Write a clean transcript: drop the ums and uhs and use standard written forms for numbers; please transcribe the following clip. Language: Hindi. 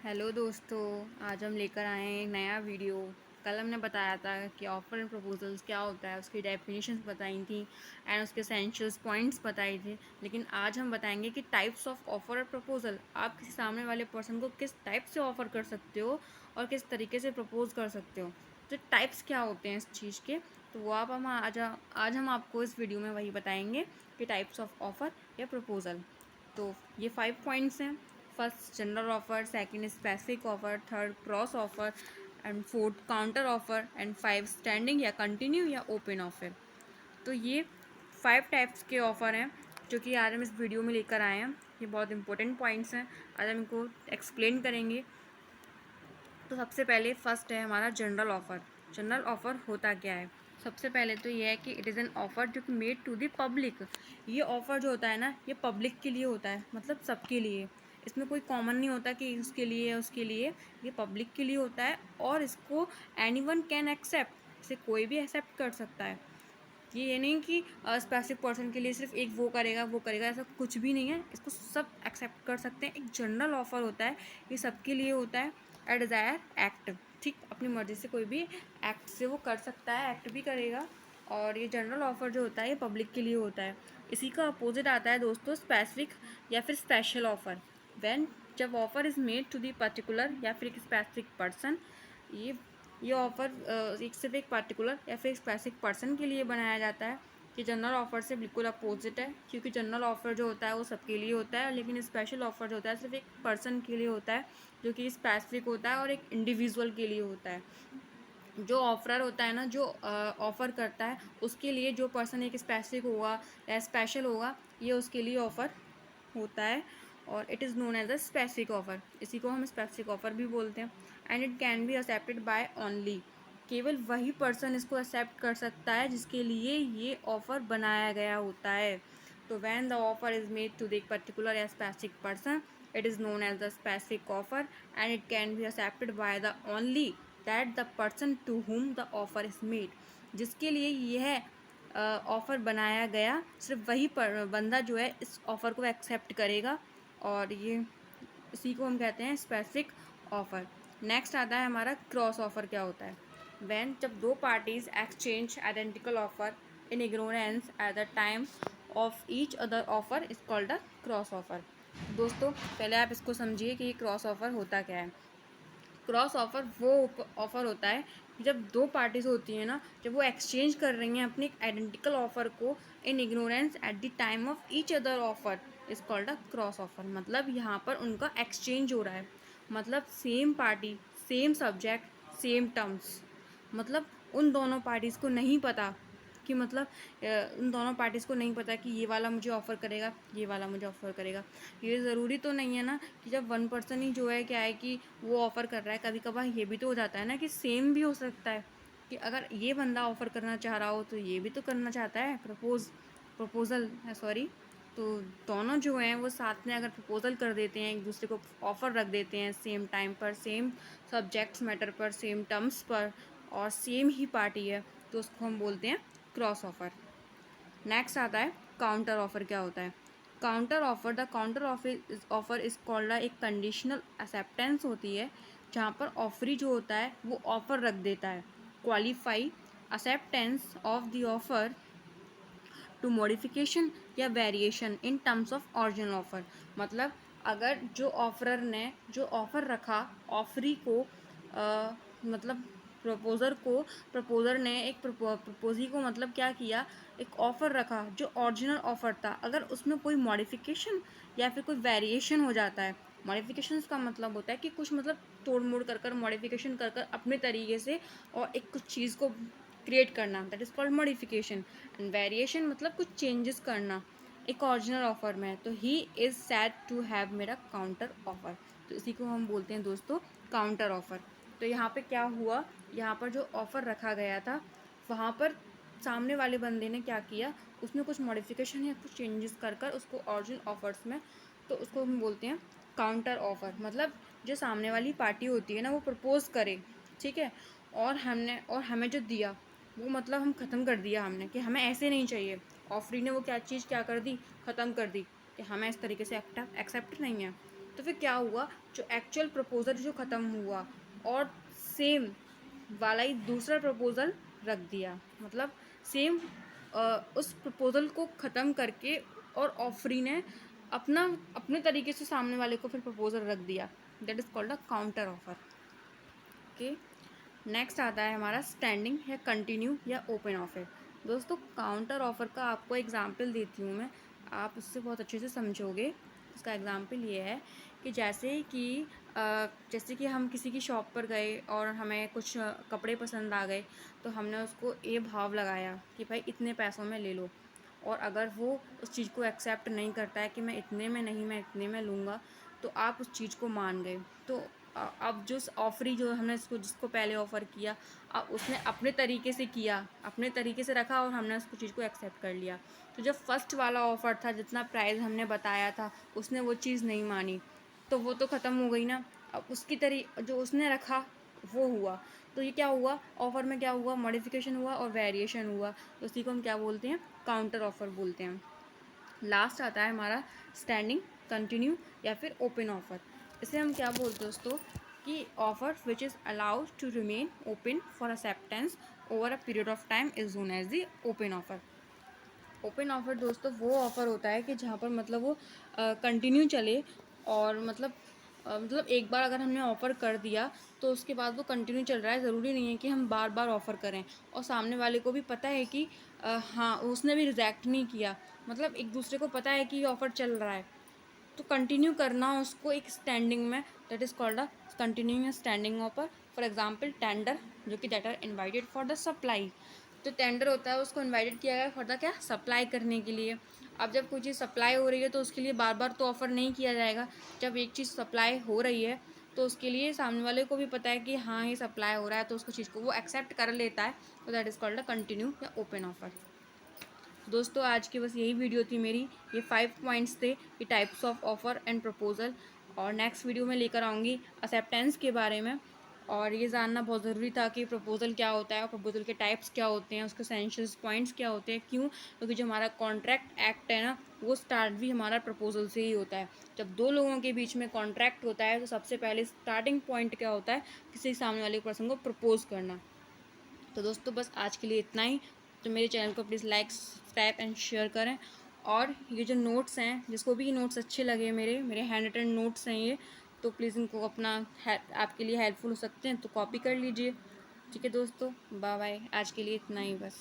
हेलो दोस्तों। आज हम लेकर आए हैं एक नया वीडियो। कल हमने बताया था कि ऑफ़र एंड प्रपोजल्स क्या होता है, उसकी डेफिनेशंस बताई थी एंड उसके एसेंशियल्स पॉइंट्स बताए थे। लेकिन आज हम बताएंगे कि टाइप्स ऑफ ऑफ़र और प्रपोजल, आप किसी सामने वाले पर्सन को किस टाइप से ऑफ़र कर सकते हो और किस तरीके से प्रपोज कर सकते हो। तो टाइप्स क्या होते हैं इस चीज़ के, तो वो आप हम आज हम आपको इस वीडियो में वही बताएंगे कि टाइप्स ऑफ ऑफ़र या प्रपोजल। तो ये 5 पॉइंट्स हैं। First general offer, second specific offer, third cross offer and fourth counter offer and 5 standing या कंटिन्यू या ओपन ऑफर। तो ये 5 टाइप्स के ऑफ़र हैं जो कि आज हम इस वीडियो में लेकर आए हैं। ये बहुत इंपॉर्टेंट पॉइंट्स हैं, आज हम इनको एक्सप्लेन करेंगे। तो सबसे पहले फर्स्ट है हमारा जनरल ऑफ़र। जनरल ऑफ़र होता क्या है? सबसे पहले तो ये है कि इट इज़ एन ऑफ़र जो कि मेड टू द पब्लिक। ये ऑफ़र जो होता है ना, ये पब्लिक के लिए होता है, मतलब सबके लिए। इसमें कोई कॉमन नहीं होता कि उसके लिए है उसके लिए, ये पब्लिक के लिए होता है और इसको एनीवन कैन एक्सेप्ट, इसे कोई भी एक्सेप्ट कर सकता है। ये नहीं कि स्पेसिफिक पर्सन के लिए सिर्फ एक वो करेगा, ऐसा कुछ भी नहीं है। इसको सब एक्सेप्ट कर सकते हैं। एक जनरल ऑफर होता है, ये सबके लिए होता है। ए डिज़ायर एक्ट, ठीक, अपनी मर्ज़ी से कोई भी एक्ट से वो कर सकता है, एक्ट भी करेगा। और ये जनरल ऑफर जो होता है ये पब्लिक के लिए होता है। इसी का अपोजिट आता है दोस्तों स्पेसिफिक या फिर स्पेशल ऑफर। व्हेन, जब offer is made to the particular या फिर एक स्पेसिफिक पर्सन। ये ये ऑफ़र एक सिर्फ एक पर्टिकुलर या फिर स्पेसिफिक पर्सन के लिए बनाया जाता है। कि जनरल ऑफ़र से बिल्कुल अपोजिट है, क्योंकि जनरल ऑफ़र जो होता है वो सबके लिए होता है, लेकिन स्पेशल ऑफ़र जो होता है सिर्फ एक पर्सन के लिए होता है, जो कि स्पेसिफिक होता है और एक इंडिविजुअल के लिए होता है। जो ऑफरर होता है ना, जो ऑफ़र करता है, उसके लिए जो पर्सन एक स्पेसिफिक होगा या स्पेशल होगा, ये उसके लिए ऑफ़र होता है। और it is known as a specific offer, इसी को हम स्पेसिफिक ऑफ़र भी बोलते हैं। And it can be accepted by only, केवल वही पर्सन इसको एक्सेप्ट कर सकता है जिसके लिए ये ऑफ़र बनाया गया होता है। तो when the offer is made to the particular या specific person, it is known as the specific offer and it can be accepted by the only that the person to whom the offer is made. जिसके लिए यह ऑफ़र बनाया गया, सिर्फ वही बंदा जो है इस ऑफ़र को एक्सेप्ट करेगा। और ये इसी को हम कहते हैं स्पेसिफिक ऑफ़र। नेक्स्ट आता है हमारा क्रॉस ऑफ़र। क्या होता है? व्हेन, जब दो parties exchange identical offer in ignorance at the time of each other offer is called a cross offer. दोस्तों पहले आप इसको समझिए कि ये क्रॉस ऑफ़र होता क्या है। क्रॉस ऑफ़र वो ऑफ़र होता है जब दो पार्टीज होती हैं ना, जब वो एक्सचेंज कर रही हैं अपनी आइडेंटिकल ऑफ़र को in ignorance at the time of each other offer is called a cross offer. मतलब यहाँ पर उनका एक्सचेंज हो रहा है, मतलब same party, same subject, same terms. मतलब उन दोनों पार्टीज़ को नहीं पता कि मतलब उन दोनों पार्टीज़ को नहीं पता कि ये वाला मुझे ऑफ़र करेगा, ये वाला मुझे ऑफ़र करेगा। ये ज़रूरी तो नहीं है ना कि जब वन पर्सन ही जो है क्या है कि वो ऑफ़र कर रहा है, कभी कभार ये भी तो हो जाता है ना कि सेम भी हो सकता है कि अगर ये बंदा ऑफ़र करना चाह रहा हो तो ये भी तो करना चाहता है, प्रपोज़ल है, सॉरी। तो दोनों जो हैं वो साथ में अगर प्रपोज़ल कर देते हैं, एक दूसरे को ऑफ़र रख देते हैं सेम टाइम पर, सेम सब्जेक्ट्स मैटर पर, सेम टर्म्स पर, और सेम ही पार्टी है, तो उसको हम बोलते हैं क्रॉस ऑफ़र। नेक्स्ट आता है काउंटर ऑफ़र। क्या होता है counter offer? The counter offer is called एक कंडीशनल एक्सेप्टेंस होती है, जहाँ पर ऑफरी जो होता है वो ऑफ़र रख देता है, qualify acceptance of the offer to modification या variation in terms of original offer. मतलब अगर जो ऑफरर ने जो ऑफ़र रखा ऑफरी को, मतलब प्रपोज़र ने एक प्रपोजी को मतलब क्या किया, एक ऑफ़र रखा जो ओरिजिनल ऑफ़र था, अगर उसमें कोई मॉडिफिकेशन या फिर कोई वेरिएशन हो जाता है। मॉडिफिकेशन का मतलब होता है कि कुछ मतलब तोड़ मोड़ कर मॉडिफिकेशन कर अपने तरीके से और एक कुछ चीज़ को क्रिएट करना, that is called modification. And variation मतलब कुछ चेंजेस करना एक ओरिजिनल ऑफ़र में, तो he is said to have मेरा काउंटर ऑफ़र। तो इसी को हम बोलते हैं दोस्तों काउंटर ऑफ़र। तो यहाँ पे क्या हुआ, यहाँ पर जो ऑफ़र रखा गया था वहाँ पर सामने वाले बंदे ने क्या किया, उसमें कुछ मॉडिफिकेशन या कुछ चेंजेस कर उसको ओरिजिनल ऑफ़र्स में, तो उसको हम बोलते हैं काउंटर ऑफ़र। मतलब जो सामने वाली पार्टी होती है ना, वो प्रपोज़ करे, ठीक है, और हमें जो दिया वो मतलब हम ख़त्म कर दिया हमने कि हमें ऐसे नहीं चाहिए। ऑफरी ने वो क्या चीज़ क्या कर दी, ख़त्म कर दी कि हमें इस तरीके से एक्सेप्ट नहीं है। तो फिर क्या हुआ, जो एक्चुअल प्रपोजल जो ख़त्म हुआ और सेम वाला ही दूसरा प्रपोजल रख दिया, मतलब सेम उस प्रपोजल को ख़त्म करके और ऑफरी ने अपना अपने तरीके से सामने वाले को फिर प्रपोजल रख दिया। That is called a counter offer. Okay, next आता है हमारा स्टैंडिंग या कंटिन्यू या ओपन ऑफर। दोस्तों काउंटर ऑफर का आपको एग्जांपल देती हूँ मैं, आप उससे बहुत अच्छे से समझोगे। उसका एग्जांपल ये है कि जैसे कि हम किसी की शॉप पर गए और हमें कुछ कपड़े पसंद आ गए, तो हमने उसको ये भाव लगाया कि भाई इतने पैसों में ले लो, और अगर वो उस चीज़ को एक्सेप्ट नहीं करता है कि मैं इतने में नहीं, मैं इतने में लूँगा, तो आप उस चीज़ को मान गए। तो अब जो ऑफरी जो हमने जिसको पहले ऑफ़र किया, अब उसने अपने तरीके से किया, अपने तरीके से रखा और हमने उसको चीज़ को एक्सेप्ट कर लिया। तो जो फर्स्ट वाला ऑफ़र था, जितना प्राइस हमने बताया था, उसने वो चीज़ नहीं मानी, तो वो तो ख़त्म हो गई ना। अब उसकी जो उसने रखा वो हुआ, तो ये क्या हुआ, ऑफ़र में क्या हुआ, मॉडिफिकेशन हुआ और वेरिएशन हुआ। तो उसी को हम क्या बोलते हैं, काउंटर ऑफ़र बोलते हैं। लास्ट आता है हमारा स्टैंडिंग, कंटिन्यू या फिर ओपन ऑफर। इसे हम क्या बोलते हैं दोस्तों, कि offer which is allowed to remain open for acceptance over a period of time is known as the open offer. Open offer दोस्तों वो ऑफ़र होता है कि जहाँ पर मतलब वो कंटिन्यू चले, और मतलब एक बार अगर हमने ऑफ़र कर दिया तो उसके बाद वो कंटिन्यू चल रहा है। ज़रूरी नहीं है कि हम बार बार ऑफ़र करें, और सामने वाले को भी पता है कि हाँ उसने भी रिजेक्ट नहीं किया, मतलब एक दूसरे को पता है कि ये ऑफ़र चल रहा है, तो कंटिन्यू करना उसको एक स्टैंडिंग में, that is called a continuing standing offer. For example tender, जो कि that are invited for the supply. तो टेंडर होता है, उसको इनवाइटेड किया गया फॉर द क्या, सप्लाई करने के लिए। अब जब कोई चीज़ सप्लाई हो रही है तो उसके लिए बार बार तो ऑफ़र नहीं किया जाएगा। जब एक चीज़ सप्लाई हो रही है तो उसके लिए सामने वाले को भी पता है कि हाँ ये सप्लाई हो रहा है, तो उसको चीज़ को वो एक्सेप्ट कर लेता है। तो that is called a continue या ओपन ऑफर। दोस्तों आज की बस यही वीडियो थी मेरी, ये 5 पॉइंट्स थे कि types of offer and proposal. और नेक्स्ट वीडियो में लेकर आऊँगी एक्सेप्टेंस के बारे में, और ये जानना बहुत ज़रूरी था कि प्रपोज़ल क्या होता है और प्रपोज़ल के टाइप्स क्या होते हैं, उसके एसेंशियल पॉइंट्स क्या होते हैं। क्यों? क्योंकि जो हमारा कॉन्ट्रैक्ट एक्ट है ना, वो स्टार्ट भी हमारा प्रपोज़ल से ही होता है। जब दो लोगों के बीच में कॉन्ट्रैक्ट होता है तो सबसे पहले स्टार्टिंग पॉइंट क्या होता है, किसी सामने वाले पर्सन को प्रपोज़ करना। तो दोस्तों बस आज के लिए इतना ही। तो मेरे चैनल को please like, subscribe and share करें। और ये जो नोट्स हैं, जिसको भी ये नोट्स अच्छे लगे, मेरे हैंड रिटन नोट्स हैं ये, तो प्लीज़ इनको आपके लिए हेल्पफुल हो सकते हैं, तो कॉपी कर लीजिए। ठीक है दोस्तों, बाय बाय, आज के लिए इतना ही बस।